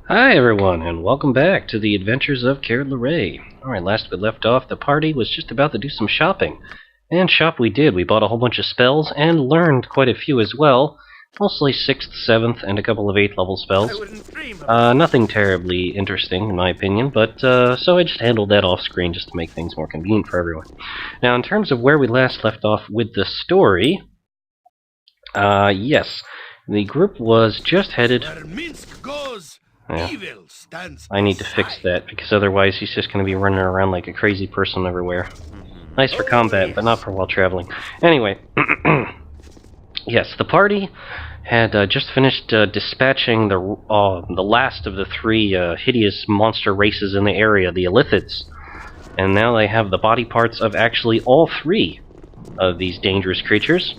Hi everyone, and welcome back to the adventures of Kered Larae. Alright, last we left off, the party was just about to do some shopping. And shop we did. We bought a whole bunch of spells, and learned quite a few as well. Mostly 6th, 7th, and a couple of 8th level spells. Nothing terribly interesting, in my opinion, but so I just handled that off screen just to make things more convenient for everyone. Now, in terms of where we last left off with the story, yes, the group was just headed... Yeah. I need to fix that, because otherwise he's just going to be running around like a crazy person everywhere. Nice for combat, but not for while traveling. Anyway, yes, the party had just finished dispatching the last of the 3 hideous monster races in the area, the Illithids. And now they have the body parts of actually all 3 of these dangerous creatures.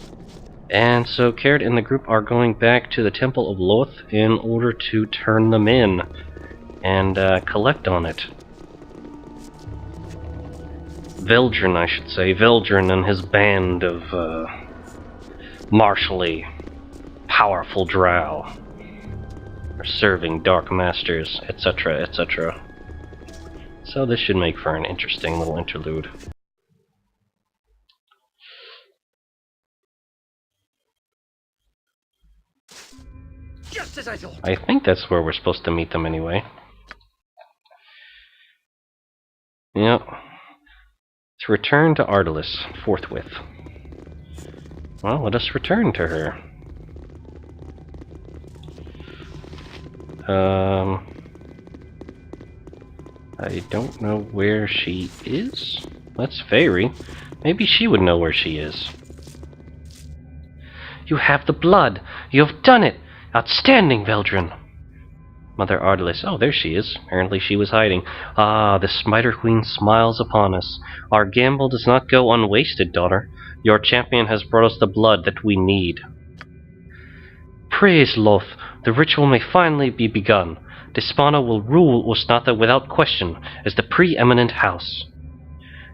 And so Kered and the group are going back to the Temple of Loth in order to turn them in and collect on it. Veldrin, I should say. Veldrin and his band of martially powerful Drow are serving Dark Masters, etc., etc. So this should make for an interesting little interlude. I think that's where we're supposed to meet them anyway. Yep. To return to Ardalis forthwith. Well, let us return to her. I don't know where she is. That's Fairy. Maybe she would know where she is. You have the blood! You have done it! Outstanding, Veldrin! Mother Ardalis. Oh, there she is. Apparently she was hiding. Ah, the Smiter Queen smiles upon us. Our gamble does not go unwasted, daughter. Your champion has brought us the blood that we need. Praise Loth. The ritual may finally be begun. Despana will rule Usnatha without question as the preeminent house.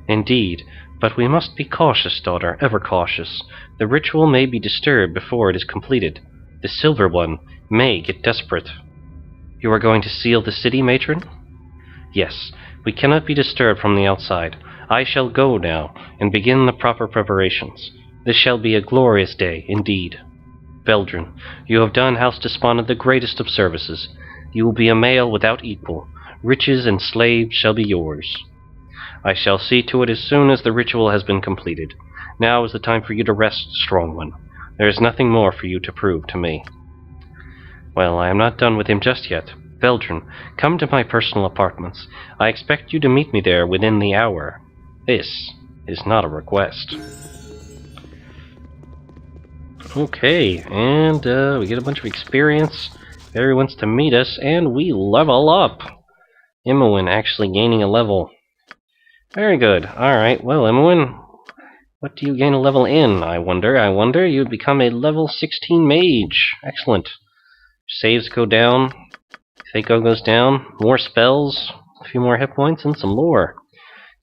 Indeed, but we must be cautious, daughter, ever cautious. The ritual may be disturbed before it is completed. The Silver One may get desperate. You are going to seal the city, matron? Yes, we cannot be disturbed from the outside. I shall go now, and begin the proper preparations. This shall be a glorious day, indeed. Veldrin, you have done House Despana the greatest of services. You will be a male without equal. Riches and slaves shall be yours. I shall see to it as soon as the ritual has been completed. Now is the time for you to rest, strong one. There is nothing more for you to prove to me. Well, I am not done with him just yet. Veldrin, come to my personal apartments. I expect you to meet me there within the hour. This is not a request. Okay, and we get a bunch of experience. Barry wants to meet us, and we level up. Imoen actually gaining a level. Very good. Alright, well, Imoen, what do you gain a level in, I wonder? You become a level 16 mage. Excellent. Saves go down. Fako goes down. More spells. A few more hit points and some lore.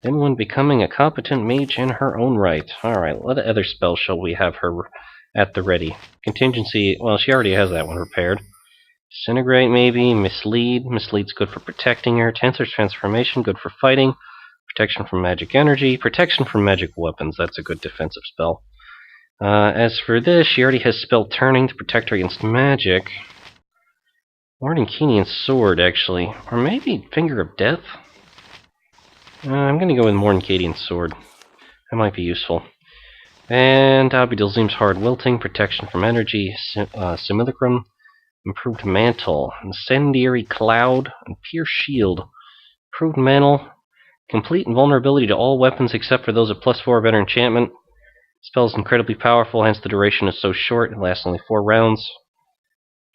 Imoen becoming a competent mage in her own right. Alright, what other spells shall we have her at the ready? Contingency, well, she already has that one prepared. Disintegrate, maybe. Mislead. Mislead's good for protecting her. Tensor's Transformation, good for fighting. Protection from magic energy. Protection from magic weapons. That's a good defensive spell. As for this, she already has spell Turning to protect her against magic. Mordenkainian Sword, actually. Or maybe Finger of Death? I'm going to go with Mordenkainian Sword. That might be useful. And Abidilzim's Hard Wilting. Protection from energy. Simulacrum. Improved Mantle. Incendiary Cloud. And Pierce Shield. Improved Mantle. Complete invulnerability to all weapons except for those of +4 or better enchantment. Spell's incredibly powerful, hence the duration is so short. It lasts only 4 rounds.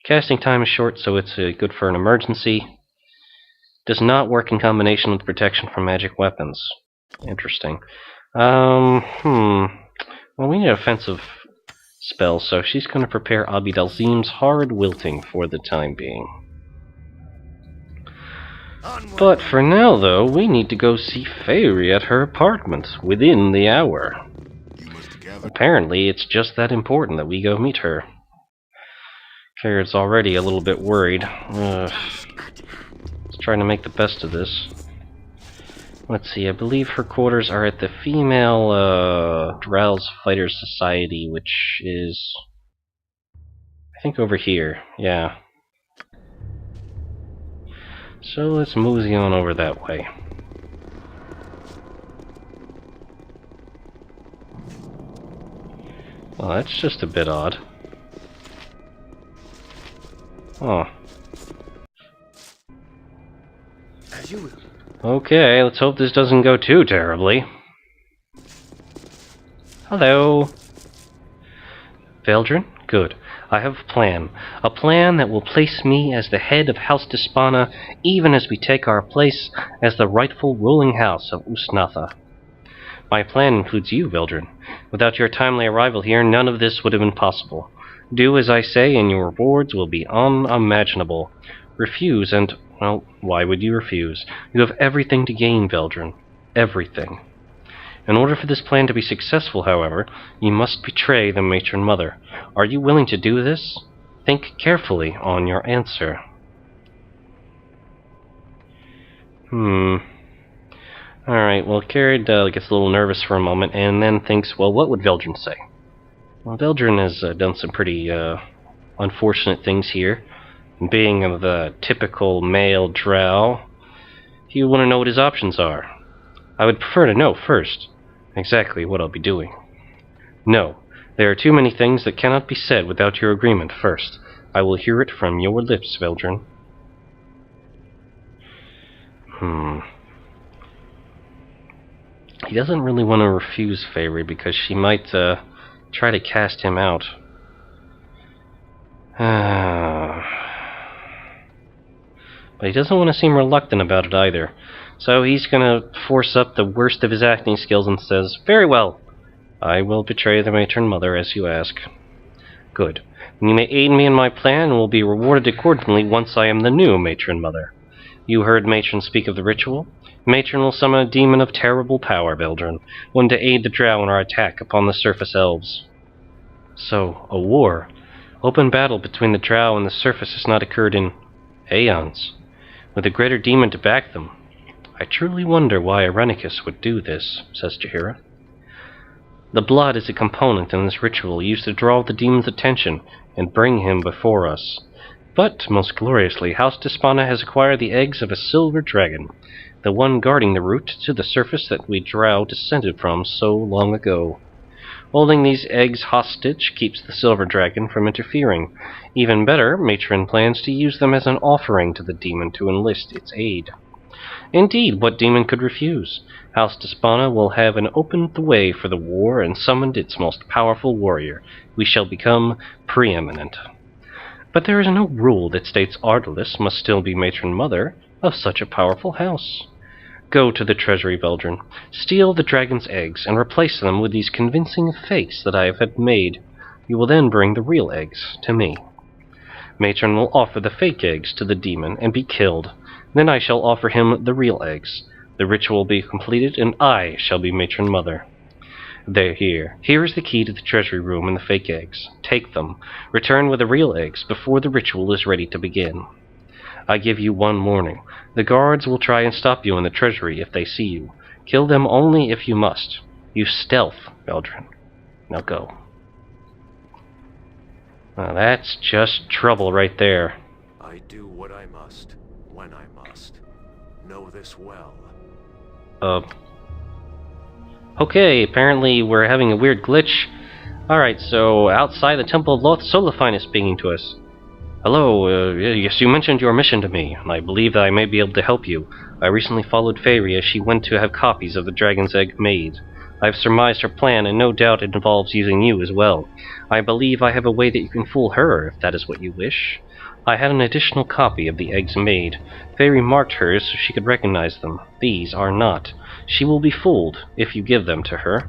Casting time is short, so it's good for an emergency. Does not work in combination with protection from magic weapons. Interesting. Well, we need offensive spells, so she's going to prepare Abidilzim's Hard Wilting for the time being. But for now, though, we need to go see Fairy at her apartment within the hour. Apparently, it's just that important that we go meet her. Kered's already a little bit worried. trying to make the best of this. Let's see, I believe her quarters are at the female Drow's Fighters Society, which is, I think, over here. Yeah. So let's mosey on over that way. Well, that's just a bit odd. Oh. As you will. Okay, let's hope this doesn't go too terribly. Hello. Veldrin? Good. I have a plan. A plan that will place me as the head of House Despana, even as we take our place as the rightful ruling house of Usnatha. My plan includes you, Veldrin. Without your timely arrival here, none of this would have been possible. Do as I say, and your rewards will be unimaginable. Refuse, and, well, why would you refuse? You have everything to gain, Veldrin. Everything. In order for this plan to be successful, however, you must betray the matron mother. Are you willing to do this? Think carefully on your answer. Alright, well, Kered gets a little nervous for a moment, and then thinks, well, what would Veldrin say? Well, Veldrin has done some pretty unfortunate things here. Being of the typical male drow, you want to know what his options are. I would prefer to know first exactly what I'll be doing. No, there are too many things that cannot be said without your agreement first. I will hear it from your lips, Veldrin. He doesn't really want to refuse Feyre because she might try to cast him out. But he doesn't want to seem reluctant about it either. So he's going to force up the worst of his acting skills and says, very well, I will betray the matron mother as you ask. Good. Then you may aid me in my plan and will be rewarded accordingly once I am the new matron mother. You heard Matron speak of the ritual. Matron will summon a demon of terrible power, Veldrin, one to aid the Drow in our attack upon the surface elves. So, a war. Open battle between the Drow and the surface has not occurred in aeons. With a greater demon to back them. I truly wonder why Irenicus would do this, says Jaheira. The blood is a component in this ritual used to draw the demon's attention and bring him before us. But, most gloriously, House Despana has acquired the eggs of a silver dragon, the one guarding the route to the surface that we Drow descended from so long ago. Holding these eggs hostage keeps the silver dragon from interfering. Even better, Matron plans to use them as an offering to the demon to enlist its aid. Indeed, what demon could refuse? House Despana will have opened the way for the war and summoned its most powerful warrior. We shall become preeminent. But there is no rule that states Ardalis must still be matron mother of such a powerful house. Go to the treasury, Veldrin. Steal the dragon's eggs and replace them with these convincing fakes that I have had made. You will then bring the real eggs to me. Matron will offer the fake eggs to the demon and be killed. Then I shall offer him the real eggs. The ritual will be completed and I shall be matron mother. Here is the key to the treasury room and the fake eggs. Take them. Return with the real eggs before the ritual is ready to begin. I give you one warning. The guards will try and stop you in the treasury if they see you. Kill them only if you must. Use stealth, Veldrin. Now go. Now that's just trouble right there. I do what I must, when I must. Know this well. Okay, apparently we're having a weird glitch. Alright, so outside the Temple of Loth, Solifine is speaking to us. Hello, yes, you mentioned your mission to me, and I believe that I may be able to help you. I recently followed Feyre as she went to have copies of the dragon's egg made. I've surmised her plan, and no doubt it involves using you as well. I believe I have a way that you can fool her, if that is what you wish. I had an additional copy of the eggs made. Feyre marked hers so she could recognize them. These are not. She will be fooled, if you give them to her.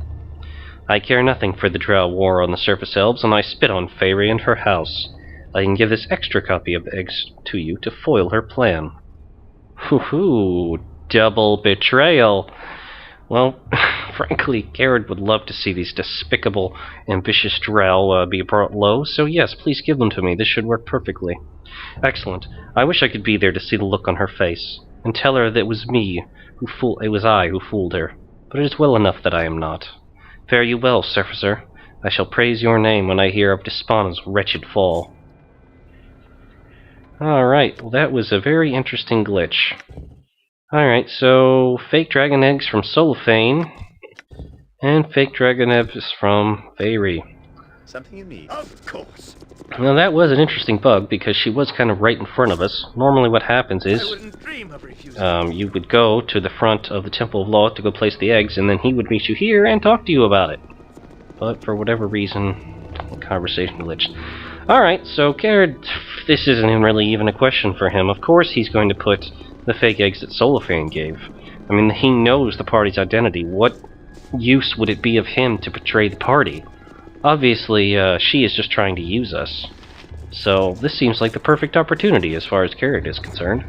I care nothing for the Drow war on the surface elves, and I spit on Feyre and her house. I can give this extra copy of the eggs to you to foil her plan. Hoo-hoo, double betrayal. Well, frankly, Kered would love to see these despicable, ambitious Drow be brought low, so yes, please give them to me. This should work perfectly. Excellent. I wish I could be there to see the look on her face. and tell her that it was I who fooled her. But it is well enough that I am not. Fare you well, surfacer. I shall praise your name when I hear of Despana's wretched fall. Alright, well that was a very interesting glitch. Alright, so fake dragon eggs from Solifane, and fake dragon eggs from Veiri. Something you need? Of course. Now that was an interesting bug, because she was kind of right in front of us. Normally what happens is, you would go to the front of the Temple of Law to go place the eggs, and then he would meet you here and talk to you about it. But for whatever reason, the conversation glitched. Alright, so Kered, this isn't really even a question for him. Of course he's going to put the fake eggs that Solifane gave. I mean, he knows the party's identity. What use would it be of him to betray the party? Obviously, she is just trying to use us. So, this seems like the perfect opportunity as far as Kered is concerned.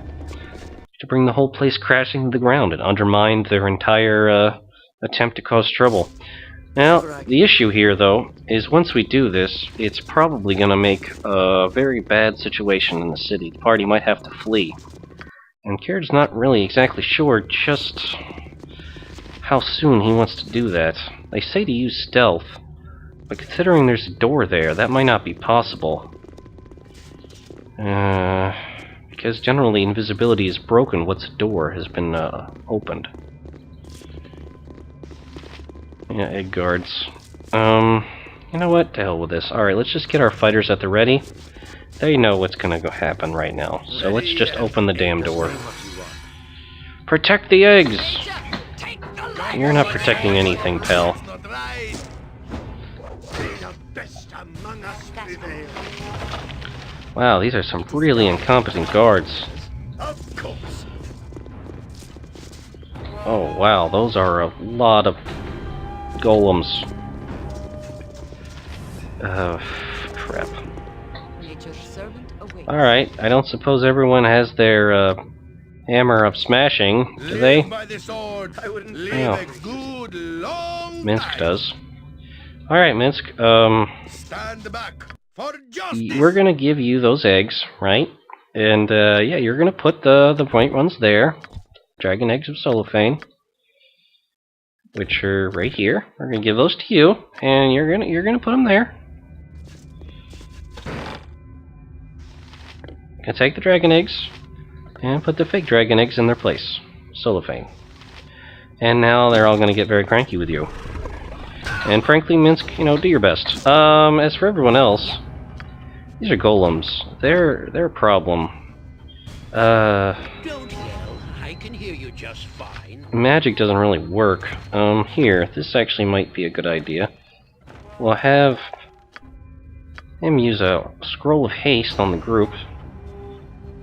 To bring the whole place crashing to the ground and undermine their entire attempt to cause trouble. Now, the issue here, though, is once we do this, it's probably going to make a very bad situation in the city. The party might have to flee. And Kered's not really exactly sure just how soon he wants to do that. They say to use stealth, but considering there's a door there, that might not be possible. Because generally invisibility is broken once a door has been opened. Yeah, egg guards. You know what? To hell with this. Alright, let's just get our fighters at the ready. They know what's gonna go happen right now. So let's just open the damn door. Protect the eggs! You're not protecting anything, pal. Wow, these are some really incompetent guards. Oh wow, those are a lot of golems. Crap. Alright, I don't suppose everyone has their hammer of smashing, do they? Oh. Minsk does. Alright, Minsk, we're gonna give you those eggs, right? And, yeah, you're gonna put the white ones there. Dragon eggs of Solifane. Which are right here. We're gonna give those to you, and you're gonna put them there. Gonna take the dragon eggs, and put the fake dragon eggs in their place. Solifane. And now they're all gonna get very cranky with you. And frankly, Minsk, you know, do your best. As for everyone else, these are golems. They're a problem. Don't yell. I can hear you just fine. Magic doesn't really work. Here, this actually might be a good idea. We'll have him use a scroll of haste on the group.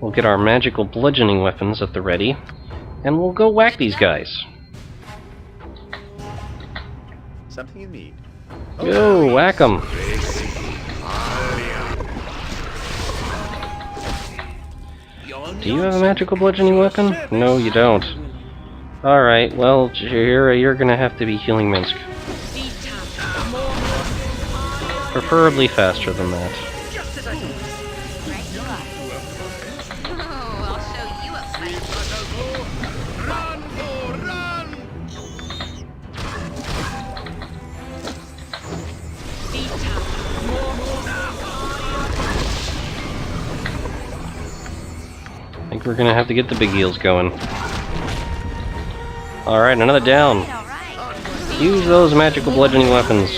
We'll get our magical bludgeoning weapons at the ready, and we'll go whack these guys. Something you need? Go, whack them! Do you have a magical bludgeoning weapon? No, you don't. Alright, well, you're gonna have to be healing Minsk. Preferably faster than that. I think we're gonna have to get the big eels going. Alright, another down. Use those magical bludgeoning weapons.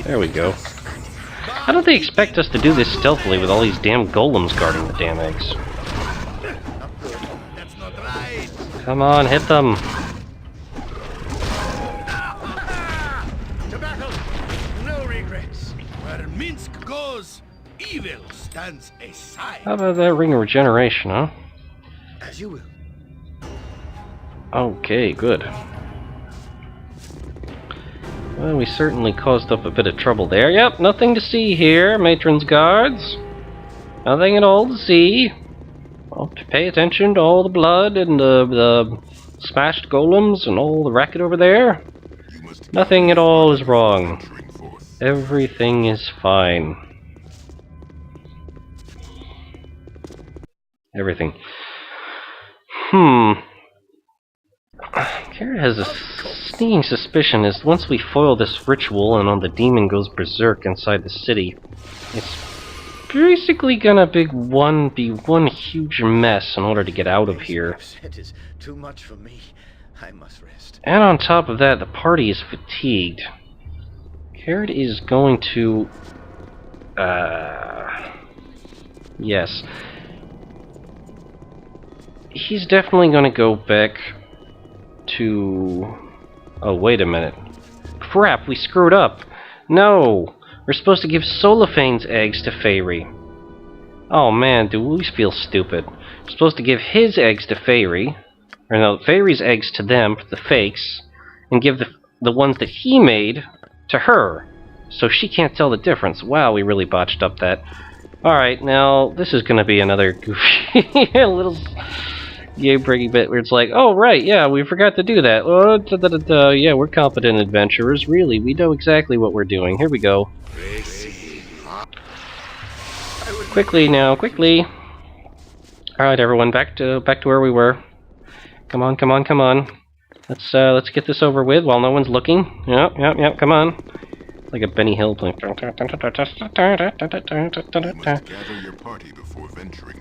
There we go. How do they expect us to do this stealthily with all these damn golems guarding the damn eggs? Come on, hit them! How about that ring of regeneration, huh? As you will. Okay, good. Well, we certainly caused up a bit of trouble there. Yep, nothing to see here, matron's guards. Nothing at all to see. Well, pay attention to all the blood and the smashed golems and all the racket over there. Nothing at all is wrong. Everything is fine. Everything. Kered has a sneaking suspicion is once we foil this ritual and the demon goes berserk inside the city, it's basically gonna be one huge mess in order to get out of here. It is too much for me. I must rest. And on top of that, the party is fatigued. Kered is going to... yes. He's definitely going to go back to... Oh, wait a minute. Crap, we screwed up. No! We're supposed to give Solophane's eggs to Fairy. Oh man, do we feel stupid. We're supposed to give his eggs to Fairy. Or no, Fairy's eggs to them, the fakes. And give the ones that he made to her. So she can't tell the difference. Wow, we really botched up that. Alright, now, this is gonna be another goofy little... game-breaking bit where it's like, oh right, yeah, we forgot to do that. Oh, yeah, we're competent adventurers. Really, we know exactly what we're doing. Here we go. Quickly now, quickly. All right, everyone, back to where we were. Come on, come on, come on. Let's get this over with while no one's looking. Yep. Come on. Like a Benny Hill playing. You must gather your party before venturing.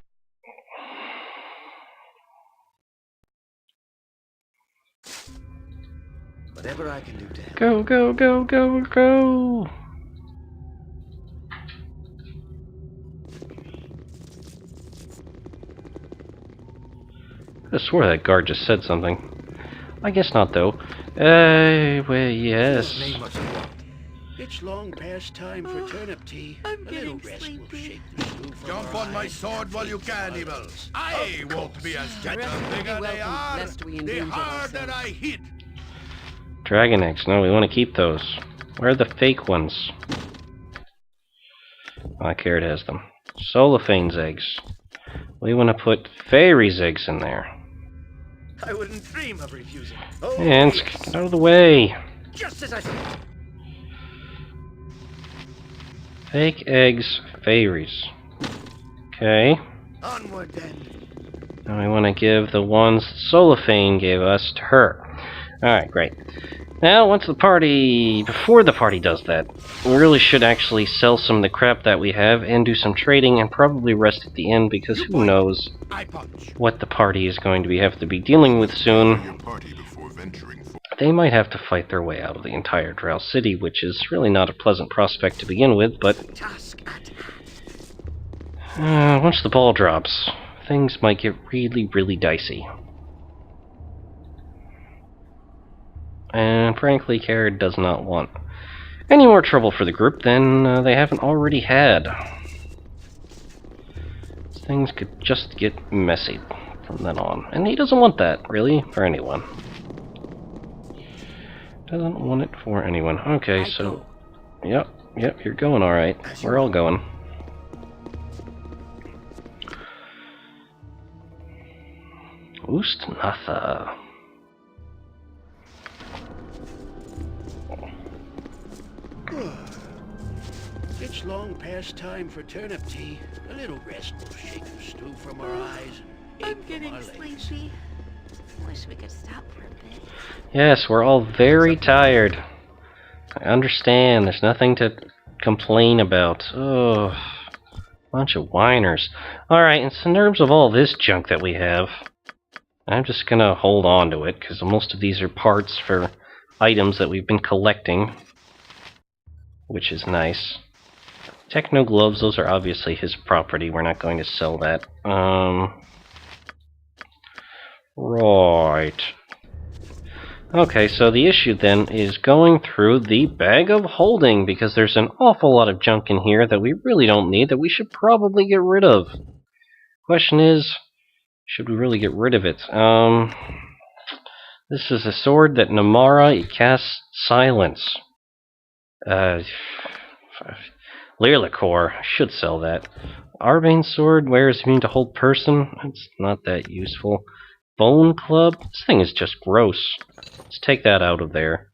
Whatever I can do to help. Go, go, go, go, go! I swore that guard just said something. I guess not, though. Well, yes. It's long past time for turnip tea. I'm A little getting rest will sleepy. shake the stew from Jump our on my eyes sword and while you make can, our evil. lives. I won't be as gentle. Rest will The be bigger they welcome, are, lest we the endanger harder ourselves. I hit. Dragon eggs. No, we want to keep those. Where are the fake ones? Ah, Kered has them. Solophane's eggs. We want to put Fairy's eggs in there. I wouldn't dream of refusing. Oh, And yes. get out of the way. Just as I said. Fake eggs, Fairies. Okay. Onward then. Now we want to give the ones Solophane gave us to her. Alright, great. Now, before the party does that, we really should actually sell some of the crap that we have and do some trading and probably rest at the end because who knows I punch. what the party is going to have to be dealing with soon. Your party before venturing forth. They might have to fight their way out of the entire Drow city, which is really not a pleasant prospect to begin with, but Task at hand. once the ball drops, things might get really, really dicey. And frankly, Kered does not want any more trouble for the group than they haven't already had. Things could just get messy from then on. And he doesn't want that, really, for anyone. Doesn't want it for anyone. Okay, so... Yep, you're going alright. We're all going. Ustnatha. It's long past time for turnip tea. A little rest will shake the stew from our eyes and I'm ache from getting our legs. sleepy. Wish we could stop for a bit. Yes, we're all very tired. I understand, there's nothing to complain about. Oh, bunch of whiners. Alright, in terms of all this junk that we have, I'm just gonna hold on to it, because most of these are parts for items that we've been collecting, which is nice. Techno gloves, those are obviously his property. We're not going to sell that. Right. Okay, so the issue then is going through the bag of holding, because there's an awful lot of junk in here that we really don't need, that we should probably get rid of. Question is, should we really get rid of it? This is a sword that Namara, it casts silence. Lyrlicore, I should sell that. Arbane's sword wears immune to hold person. It's not that useful. Bone club? This thing is just gross. Let's take that out of there.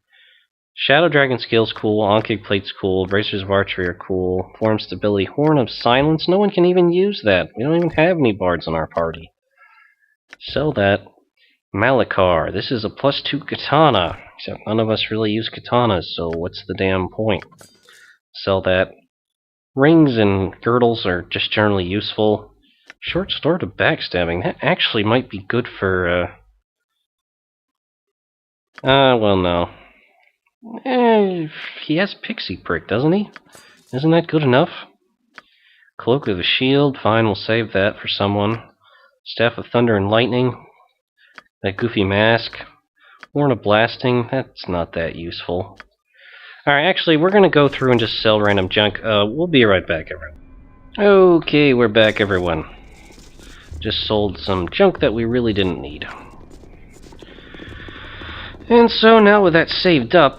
Shadow Dragon skill's cool, Onkig Plate's cool, Bracers of Archery are cool, Form Stability, Horn of Silence, no one can even use that. We don't even have any bards in our party. Sell that. Malakar, this is a +2 katana, except none of us really use katanas, so what's the damn point? Sell that. Rings and girdles are just generally useful. Short sword of backstabbing, that actually might be good for, well, no. He has Pixie Prick, doesn't he? Isn't that good enough? Cloak of the Shield, fine, we'll save that for someone. Staff of Thunder and Lightning, that goofy mask. Horn of Blasting, that's not that useful. Alright, actually, we're gonna go through and just sell random junk. We'll be right back, everyone. Okay, we're back, everyone. Just sold some junk that we really didn't need. And so now with that saved up,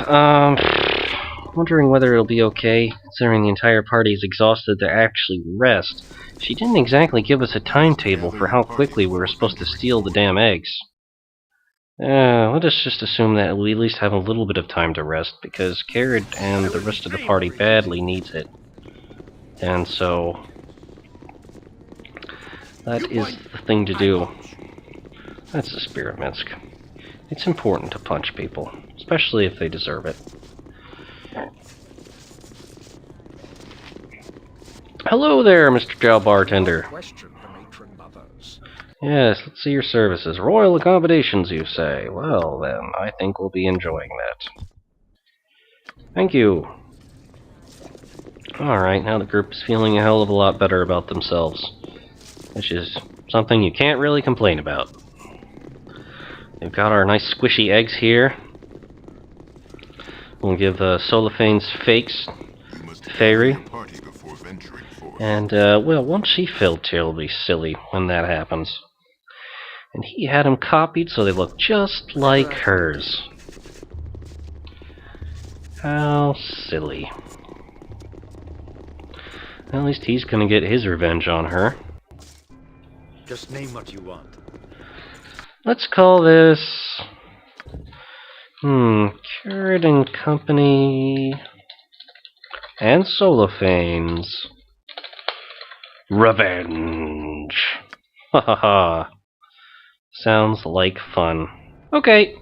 wondering whether it'll be okay, considering the entire party is exhausted, to actually rest. She didn't exactly give us a timetable for how quickly we were supposed to steal the damn eggs. Let us just assume that we at least have a little bit of time to rest, because Kered and the rest of the party badly needs it. And so that is the thing to do. That's the Spear of Minsk. It's important to punch people, especially if they deserve it. Hello there, Mr. Drow Bartender. Yes, let's see your services. Royal accommodations, you say? Well, then, I think we'll be enjoying that. Thank you. Alright, now the group is feeling a hell of a lot better about themselves, which is something you can't really complain about. We've got our nice squishy eggs here. We'll give Solophane's fakes to Fairy. And, well, once she filled terribly silly when that happens. And he had them copied so they look just like hers. How silly. At least he's gonna get his revenge on her. Just name what you want. Let's call this... Kered and Company... and Solophane's Revenge. Ha ha ha. Sounds like fun. Okay.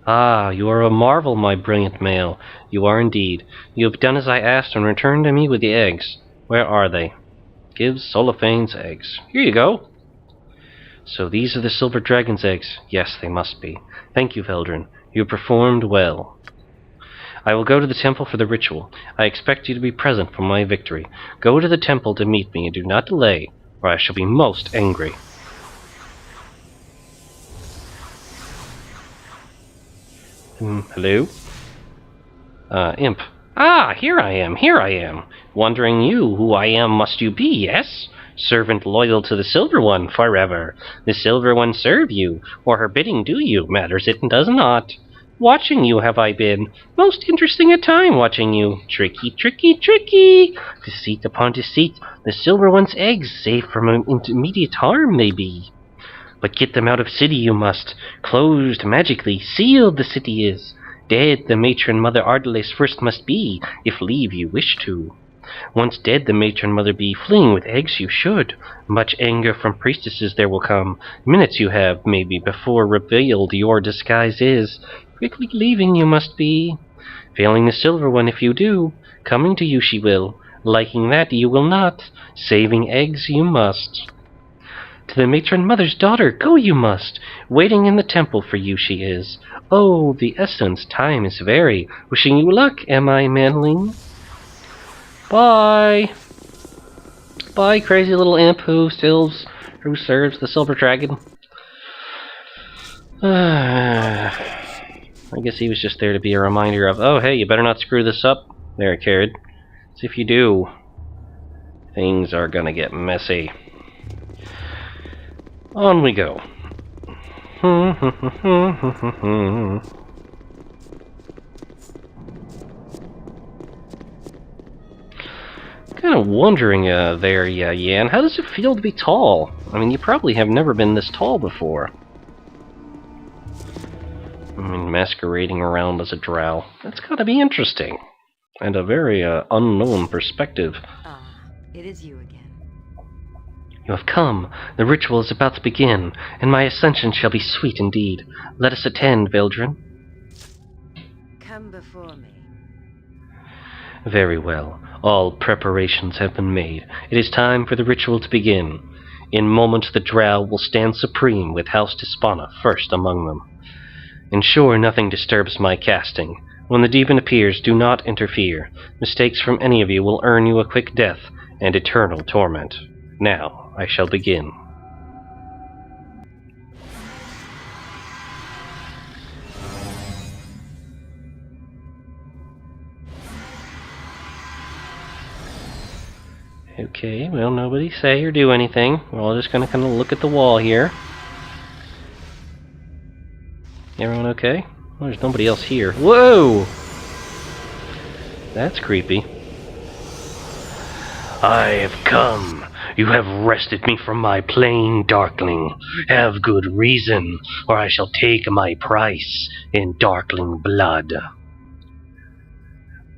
Ah, you are a marvel, my brilliant male. You are indeed. You have done as I asked and returned to me with the eggs. Where are they? Give Solophane's eggs. Here you go. So these are the Silver Dragon's eggs. Yes, they must be. Thank you, Veldrin. You performed well. I will go to the temple for the ritual. I expect you to be present for my victory. Go to the temple to meet me and do not delay, or I shall be most angry. Hello? Imp. Ah, here I am. Wondering you who I am must you be, yes? Servant loyal to the Silver One forever. The Silver One serve you, or her bidding do you, matters it and does not. Watching you have I been, most interesting a time watching you. Tricky, tricky, tricky! Deceit upon deceit, the Silver One's eggs, safe from immediate harm they be. But get them out of city you must, closed magically, sealed the city is. Dead the matron mother Ardalis first must be, if leave you wish to. Once dead the matron mother be, fleeing with eggs you should. Much anger from priestesses there will come. Minutes you have, maybe, before revealed your disguise is. Quickly leaving you must be. Failing the Silver One if you do. Coming to you she will. Liking that you will not. Saving eggs you must. To the matron mother's daughter go you must. Waiting in the temple for you she is. Oh, the essence time is very. Wishing you luck, am I, manling? Bye! Bye, crazy little imp who serves the Silver Dragon. I guess he was just there to be a reminder of, oh hey, you better not screw this up there, Kered. So if you do, things are gonna get messy. On we go. Kind of wondering there, Yan, how does it feel to be tall? I mean, you probably have never been this tall before. I mean, masquerading around as a drow. That's gotta be interesting. And a very unknown perspective. Ah, it is you again. You have come. The ritual is about to begin, and my ascension shall be sweet indeed. Let us attend, Valdrin. Come before me. Very well. All preparations have been made. It is time for the ritual to begin. In moments the Drow will stand supreme with House Despana first among them. Ensure nothing disturbs my casting. When the demon appears, do not interfere. Mistakes from any of you will earn you a quick death and eternal torment. Now, I shall begin. Okay, well, nobody say or do anything. We're all just gonna kind of look at the wall here. Everyone okay? Well, there's nobody else here. Whoa! That's creepy. I have come. You have wrested me from my plane, Darkling. Have good reason, or I shall take my price in Darkling blood.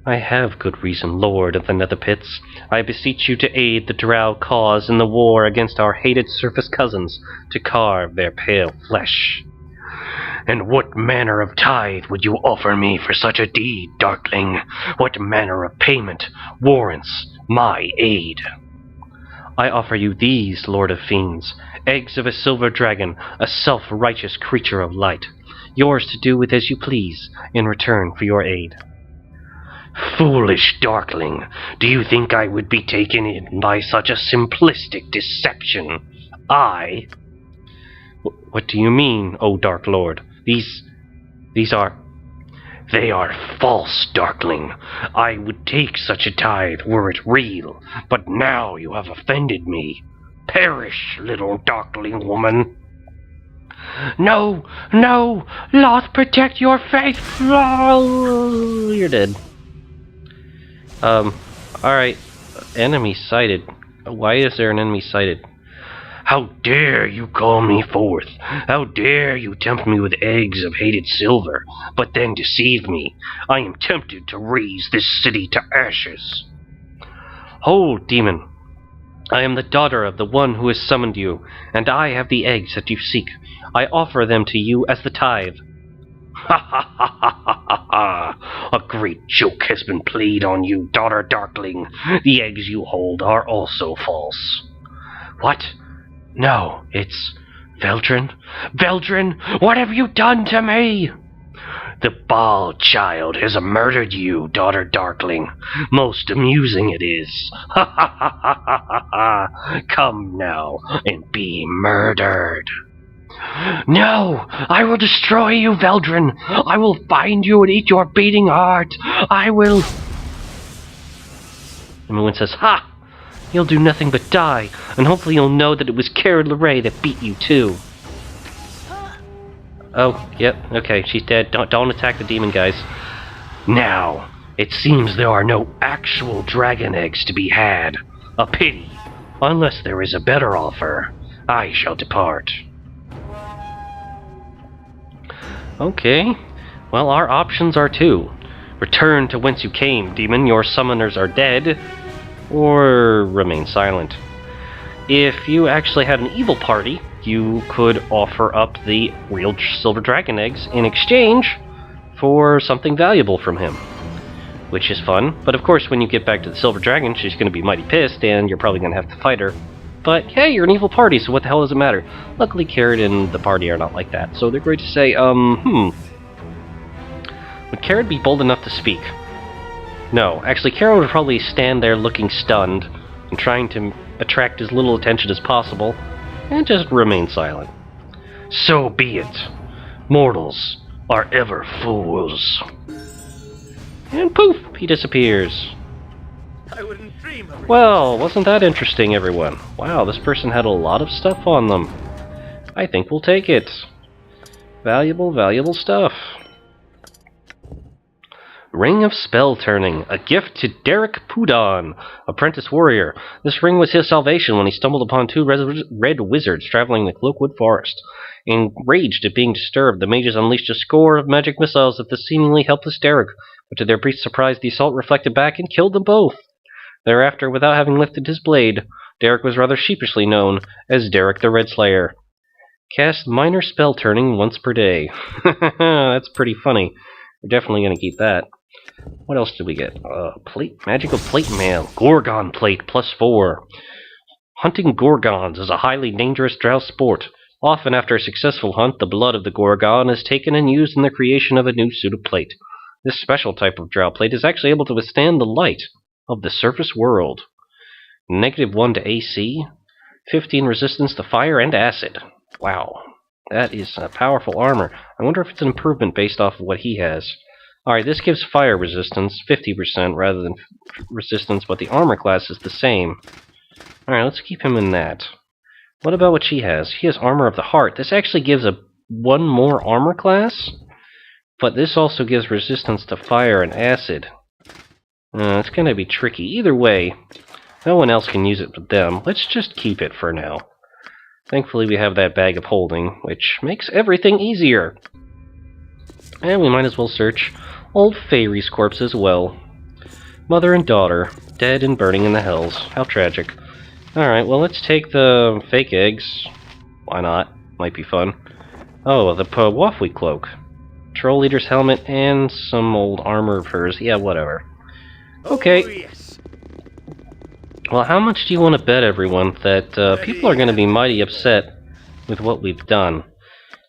I have good reason, Lord of the Nether Pits. I beseech you to aid the Drow cause in the war against our hated surface cousins, to carve their pale flesh. And what manner of tithe would you offer me for such a deed, Darkling? What manner of payment warrants my aid? I offer you these, Lord of Fiends, eggs of a silver dragon, a self-righteous creature of light, yours to do with as you please in return for your aid. Foolish Darkling, do you think I would be taken in by such a simplistic deception? What do you mean, O Dark Lord? They are false, Darkling. I would take such a tithe were it real, but now you have offended me. Perish, little Darkling woman. No, no, Loth, protect your faith. Oh, you're dead. Alright. Enemy sighted. Why is there an enemy sighted? How dare you call me forth? How dare you tempt me with eggs of hated silver, but then deceive me? I am tempted to raze this city to ashes. Hold, demon. I am the daughter of the one who has summoned you, and I have the eggs that you seek. I offer them to you as the tithe. Ha ha ha ha ha ha! A great joke has been played on you, daughter Darkling. The eggs you hold are also false. What? No, it's... Valdrin? Valdrin, what have you done to me? The Bhaal child has murdered you, daughter Darkling. Most amusing it is. Ha ha ha ha ha ha ha! Come now and be murdered. No! I will destroy you, Valdrin! I will find you and eat your beating heart! I will... Everyone says, ha! You'll do nothing but die, and hopefully you'll know that it was Kered Larae that beat you too. Oh, yep, okay, she's dead. Don't attack the demon, guys. Now, it seems there are no actual dragon eggs to be had. A pity. Unless there is a better offer, I shall depart. Okay, well, our options are two. Return to whence you came, demon, your summoners are dead, or remain silent. If you actually had an evil party, you could offer up the real silver dragon eggs in exchange for something valuable from him, which is fun. But of course, when you get back to the silver dragon, she's going to be mighty pissed, and you're probably going to have to fight her. But hey, you're an evil party, so what the hell does it matter? Luckily, Kered and the party are not like that, so they're going to say, Would Kered be bold enough to speak? No, actually, Kered would probably stand there looking stunned and trying to attract as little attention as possible, and just remain silent. So be it. Mortals are ever fools. And poof, he disappears. I wouldn't dream of it. Well, wasn't that interesting, everyone? Wow, this person had a lot of stuff on them. I think we'll take it. Valuable, valuable stuff. Ring of Spell Turning, a gift to Derek Pudon, apprentice warrior. This ring was his salvation when he stumbled upon two red wizards traveling the Cloakwood Forest. Enraged at being disturbed, the mages unleashed a score of magic missiles at the seemingly helpless Derek, but to their brief surprise, the assault reflected back and killed them both. Thereafter, without having lifted his blade, Derek was rather sheepishly known as Derek the Red Slayer. Cast minor spell turning once per day. That's pretty funny. We're definitely going to keep that. What else did we get? Magical plate mail. Gorgon plate +4. Hunting gorgons is a highly dangerous drow sport. Often after a successful hunt, the blood of the gorgon is taken and used in the creation of a new suit of plate. This special type of drow plate is actually able to withstand the light of the surface world. -1 to AC. 15 resistance to fire and acid. Wow. That is a powerful armor. I wonder if it's an improvement based off of what he has. Alright, this gives fire resistance, 50% rather than resistance, but the armor class is the same. Alright, let's keep him in that. What about what she has? He has Armor of the Heart. This actually gives one more armor class, but this also gives resistance to fire and acid. It's going to be tricky. Either way, no one else can use it but them. Let's just keep it for now. Thankfully we have that bag of holding, which makes everything easier. And we might as well search old Fairy's corpse as well. Mother and daughter, dead and burning in the hells. How tragic. Alright, well let's take the fake eggs. Why not? Might be fun. Oh, the Wafwi cloak. Troll leader's helmet and some old armor of hers. Yeah, whatever. Okay. Oh, yes. Well, how much do you want to bet, everyone, that people are going to be mighty upset with what we've done?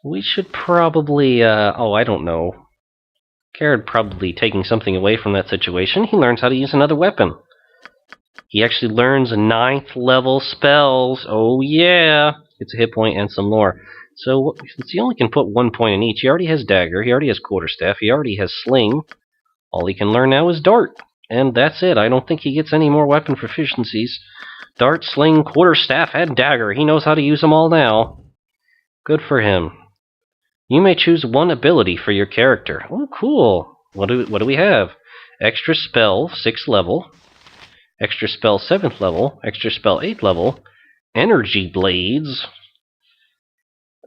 We should probably, I don't know. Kered probably taking something away from that situation. He learns how to use another weapon. He actually learns 9th level spells. Oh yeah! It's a hit point and some lore. So, since he only can put 1 point in each, he already has dagger, he already has quarterstaff, he already has sling. All he can learn now is dart. And that's it. I don't think he gets any more weapon proficiencies. Dart, sling, quarterstaff, and dagger. He knows how to use them all now. Good for him. You may choose one ability for your character. Oh, cool. What do we have? Extra spell, 6th level. Extra spell, 7th level. Extra spell, 8th level. Energy blades.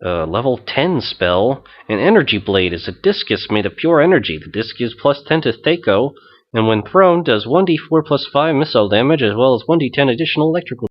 Level 10 spell. An energy blade is a discus made of pure energy. The disc gives +10 to Thaco, and when thrown, does 1d4 +5 missile damage, as well as 1d10 additional electrical